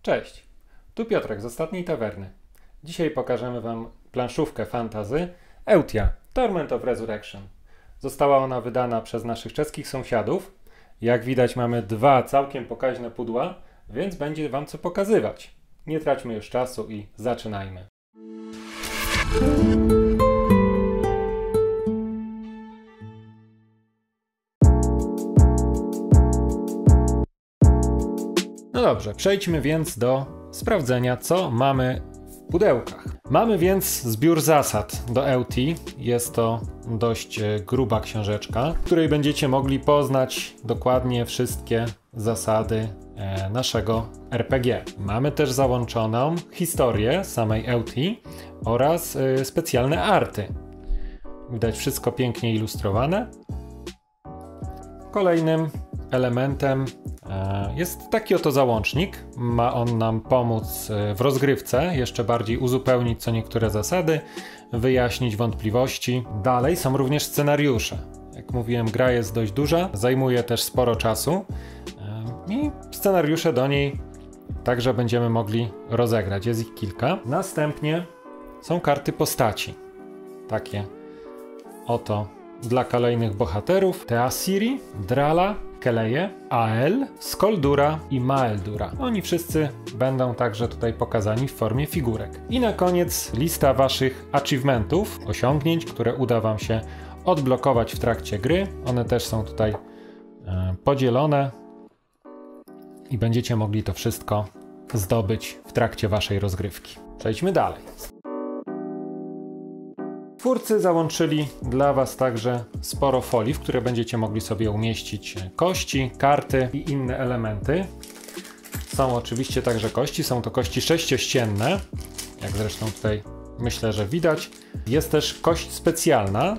Cześć, tu Piotrek z Ostatniej Tawerny. Dzisiaj pokażemy Wam planszówkę fantasy Eutia, Torment of Resurrection. Została ona wydana przez naszych czeskich sąsiadów. Jak widać, mamy dwa całkiem pokaźne pudła, więc będzie Wam co pokazywać. Nie traćmy już czasu i zaczynajmy. No dobrze, przejdźmy więc do sprawdzenia, co mamy w pudełkach. Mamy więc zbiór zasad do Eutii. Jest to dość gruba książeczka, w której będziecie mogli poznać dokładnie wszystkie zasady naszego RPG. Mamy też załączoną historię samej Eutii oraz specjalne arty. Widać wszystko pięknie ilustrowane. Kolejnym elementem jest taki oto załącznik. Ma on nam pomóc w rozgrywce, jeszcze bardziej uzupełnić co niektóre zasady, wyjaśnić wątpliwości. Dalej są również scenariusze. Jak mówiłem, gra jest dość duża, zajmuje też sporo czasu i scenariusze do niej także będziemy mogli rozegrać. Jest ich kilka. Następnie są karty postaci. Takie oto dla kolejnych bohaterów: Teasiri, Drala, Keleje, Ael, Skoldura i Maeldura. Oni wszyscy będą także tutaj pokazani w formie figurek. I na koniec lista waszych achievementów, osiągnięć, które uda wam się odblokować w trakcie gry. One też są tutaj podzielone i będziecie mogli to wszystko zdobyć w trakcie waszej rozgrywki. Przejdźmy dalej. Twórcy załączyli dla Was także sporo folii, w które będziecie mogli sobie umieścić kości, karty i inne elementy. Są oczywiście także kości, są to kości sześciościenne, jak zresztą tutaj myślę, że widać. Jest też kość specjalna.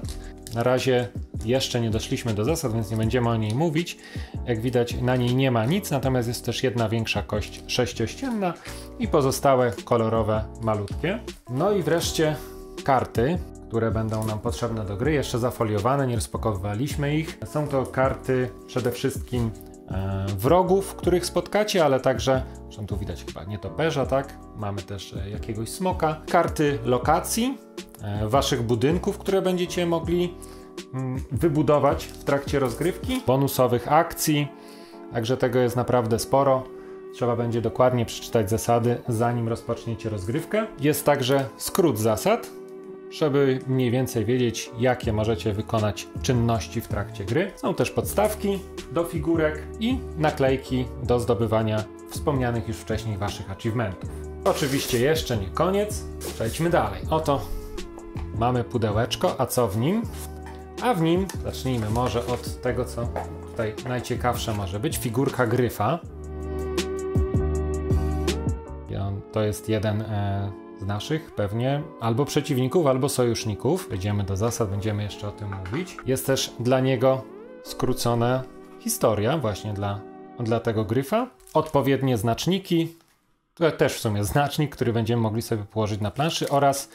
Na razie jeszcze nie doszliśmy do zasad, więc nie będziemy o niej mówić. Jak widać, na niej nie ma nic, natomiast jest też jedna większa kość sześciościenna i pozostałe kolorowe, malutkie. No i wreszcie karty, które będą nam potrzebne do gry, jeszcze zafoliowane, nie rozpakowywaliśmy ich. Są to karty przede wszystkim wrogów, których spotkacie, ale także, zresztą tu widać chyba nietoperza, tak? Mamy też jakiegoś smoka. Karty lokacji, waszych budynków, które będziecie mogli wybudować w trakcie rozgrywki, bonusowych akcji, także tego jest naprawdę sporo. Trzeba będzie dokładnie przeczytać zasady, zanim rozpoczniecie rozgrywkę. Jest także skrót zasad, żeby mniej więcej wiedzieć, jakie możecie wykonać czynności w trakcie gry. Są też podstawki do figurek i naklejki do zdobywania wspomnianych już wcześniej waszych achievementów. Oczywiście jeszcze nie koniec, przejdźmy dalej. Oto mamy pudełeczko, a co w nim? A w nim zacznijmy może od tego, co tutaj najciekawsze może być. Figurka gryfa. To jest jeden z naszych pewnie albo przeciwników, albo sojuszników. Przejdziemy do zasad, będziemy jeszcze o tym mówić. Jest też dla niego skrócona historia właśnie dla tego gryfa. Odpowiednie znaczniki, to też w sumie znacznik, który będziemy mogli sobie położyć na planszy, oraz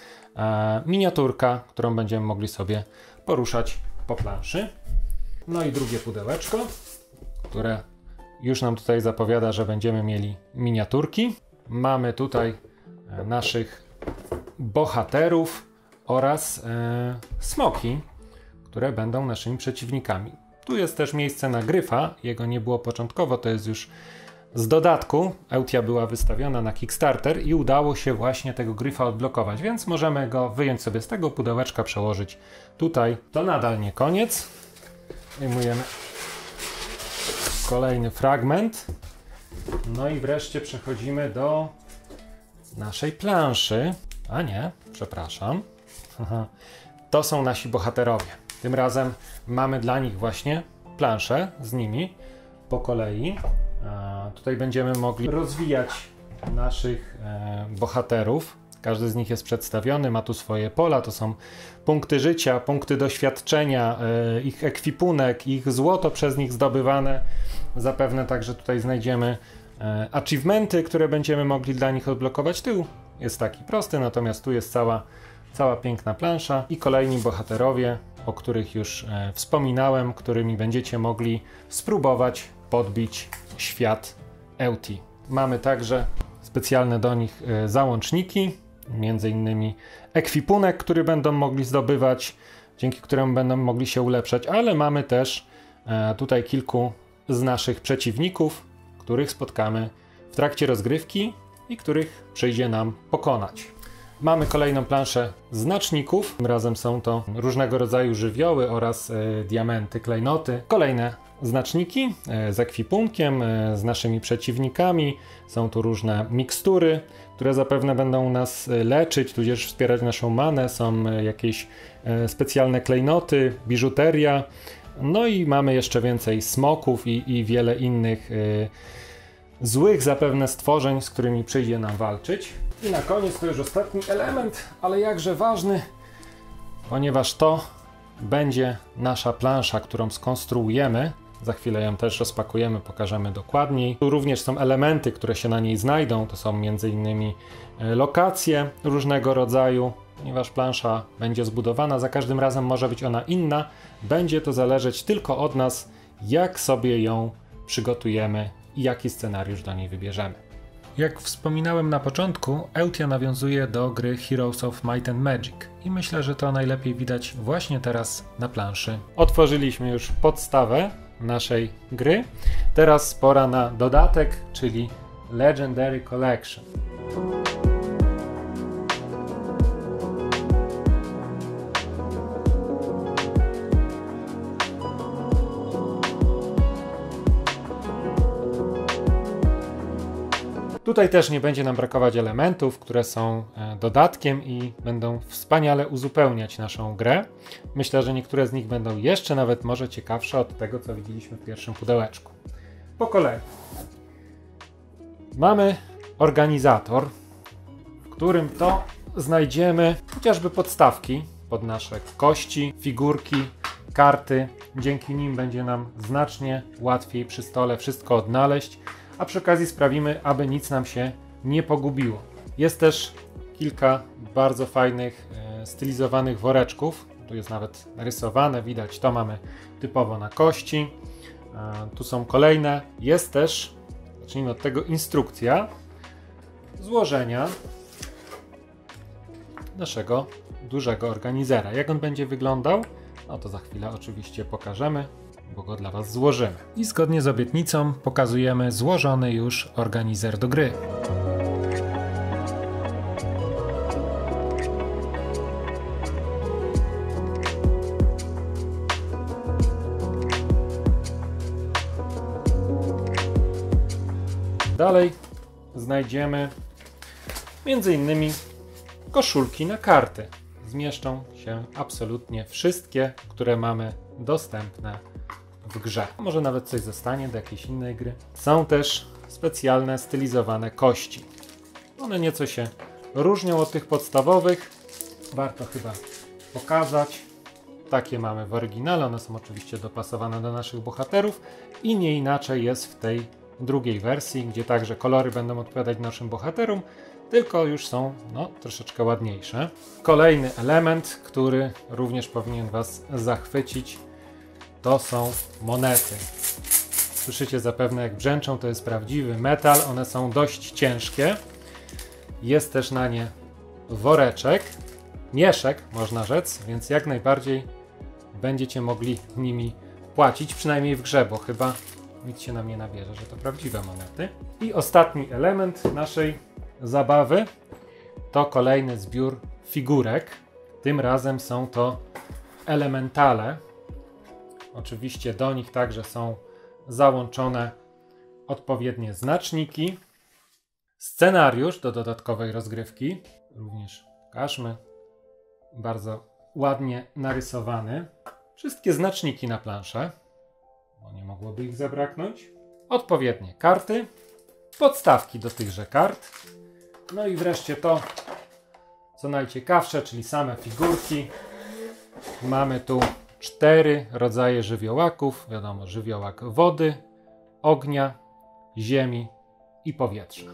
miniaturka, którą będziemy mogli sobie poruszać po planszy. No i drugie pudełeczko, które już nam tutaj zapowiada, że będziemy mieli miniaturki. Mamy tutaj naszych bohaterów oraz smoki, które będą naszymi przeciwnikami. Tu jest też miejsce na gryfa, jego nie było początkowo, to jest już z dodatku. Eutia była wystawiona na Kickstarter i udało się właśnie tego gryfa odblokować, więc możemy go wyjąć sobie z tego pudełeczka, przełożyć tutaj. To nadal nie koniec. Wyjmujemy kolejny fragment. No i wreszcie przechodzimy do naszej planszy. A nie, przepraszam. To są nasi bohaterowie. Tym razem mamy dla nich właśnie planszę z nimi po kolei. Tutaj będziemy mogli rozwijać naszych bohaterów. Każdy z nich jest przedstawiony, ma tu swoje pola. To są punkty życia, punkty doświadczenia, ich ekwipunek, ich złoto przez nich zdobywane. Zapewne także tutaj znajdziemy achievementy, które będziemy mogli dla nich odblokować. Tył jest taki prosty, natomiast tu jest cała piękna plansza i kolejni bohaterowie, o których już wspominałem, którymi będziecie mogli spróbować podbić świat Eutii. Mamy także specjalne do nich załączniki, między innymi ekwipunek, który będą mogli zdobywać, dzięki któremu będą mogli się ulepszać, ale mamy też tutaj kilku z naszych przeciwników, których spotkamy w trakcie rozgrywki i których przyjdzie nam pokonać. Mamy kolejną planszę znaczników. Tym razem są to różnego rodzaju żywioły oraz diamenty, klejnoty. Kolejne znaczniki z ekwipunkiem, z naszymi przeciwnikami. Są tu różne mikstury, które zapewne będą nas leczyć, tudzież wspierać naszą manę. Są jakieś specjalne klejnoty, biżuteria. No i mamy jeszcze więcej smoków i wiele innych złych zapewne stworzeń, z którymi przyjdzie nam walczyć. I na koniec to już ostatni element, ale jakże ważny, ponieważ to będzie nasza plansza, którą skonstruujemy. Za chwilę ją też rozpakujemy, pokażemy dokładniej. Tu również są elementy, które się na niej znajdą. To są m.in. lokacje różnego rodzaju. Ponieważ plansza będzie zbudowana, za każdym razem może być ona inna. Będzie to zależeć tylko od nas, jak sobie ją przygotujemy i jaki scenariusz do niej wybierzemy. Jak wspominałem na początku, Eutia nawiązuje do gry Heroes of Might and Magic i myślę, że to najlepiej widać właśnie teraz na planszy. Otworzyliśmy już podstawę naszej gry. Teraz pora na dodatek, czyli Legendary Collection. Tutaj też nie będzie nam brakować elementów, które są dodatkiem i będą wspaniale uzupełniać naszą grę. Myślę, że niektóre z nich będą jeszcze nawet może ciekawsze od tego, co widzieliśmy w pierwszym pudełeczku. Po kolei. Mamy organizator, w którym to znajdziemy chociażby podstawki pod nasze kości, figurki, karty. Dzięki nim będzie nam znacznie łatwiej przy stole wszystko odnaleźć, a przy okazji sprawimy, aby nic nam się nie pogubiło. Jest też kilka bardzo fajnych, stylizowanych woreczków. Tu jest nawet narysowane, widać, to mamy typowo na kości. Tu są kolejne. Jest też, zacznijmy od tego, instrukcja złożenia naszego dużego organizera. Jak on będzie wyglądał? No to za chwilę oczywiście pokażemy, bo go dla Was złożymy. I zgodnie z obietnicą pokazujemy złożony już organizer do gry. Dalej znajdziemy m.in. koszulki na karty. Zmieszczą się absolutnie wszystkie, które mamy dostępne w grze. Może nawet coś zostanie do jakiejś innej gry. Są też specjalne stylizowane kości. One nieco się różnią od tych podstawowych. Warto chyba pokazać. Takie mamy w oryginale. One są oczywiście dopasowane do naszych bohaterów i nie inaczej jest w tej drugiej wersji, gdzie także kolory będą odpowiadać naszym bohaterom, tylko już są troszeczkę ładniejsze. Kolejny element, który również powinien Was zachwycić, to są monety. Słyszycie zapewne, jak brzęczą, to jest prawdziwy metal. One są dość ciężkie. Jest też na nie woreczek, mieszek można rzec, więc jak najbardziej będziecie mogli nimi płacić, przynajmniej w grze, bo chyba nikt się nam nie nabierze, że to prawdziwe monety. I ostatni element naszej zabawy to kolejny zbiór figurek. Tym razem są to elementale. Oczywiście do nich także są załączone odpowiednie znaczniki. Scenariusz do dodatkowej rozgrywki. Również pokażmy. Bardzo ładnie narysowany. Wszystkie znaczniki na planszę, bo nie mogłoby ich zabraknąć. Odpowiednie karty. Podstawki do tychże kart. No i wreszcie to, co najciekawsze, czyli same figurki. Mamy tu 4 rodzaje żywiołaków. Wiadomo, żywiołak wody, ognia, ziemi i powietrza.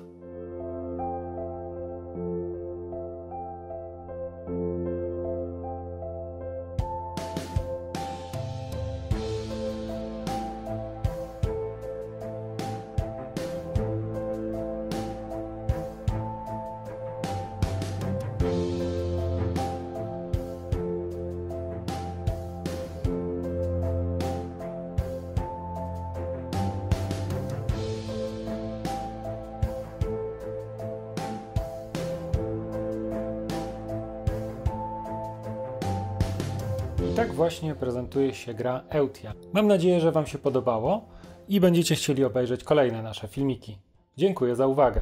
I tak właśnie prezentuje się gra Eutia. Mam nadzieję, że Wam się podobało i będziecie chcieli obejrzeć kolejne nasze filmiki. Dziękuję za uwagę.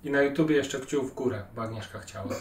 I na YouTubie jeszcze kciuk w górę, bo Agnieszka chciała.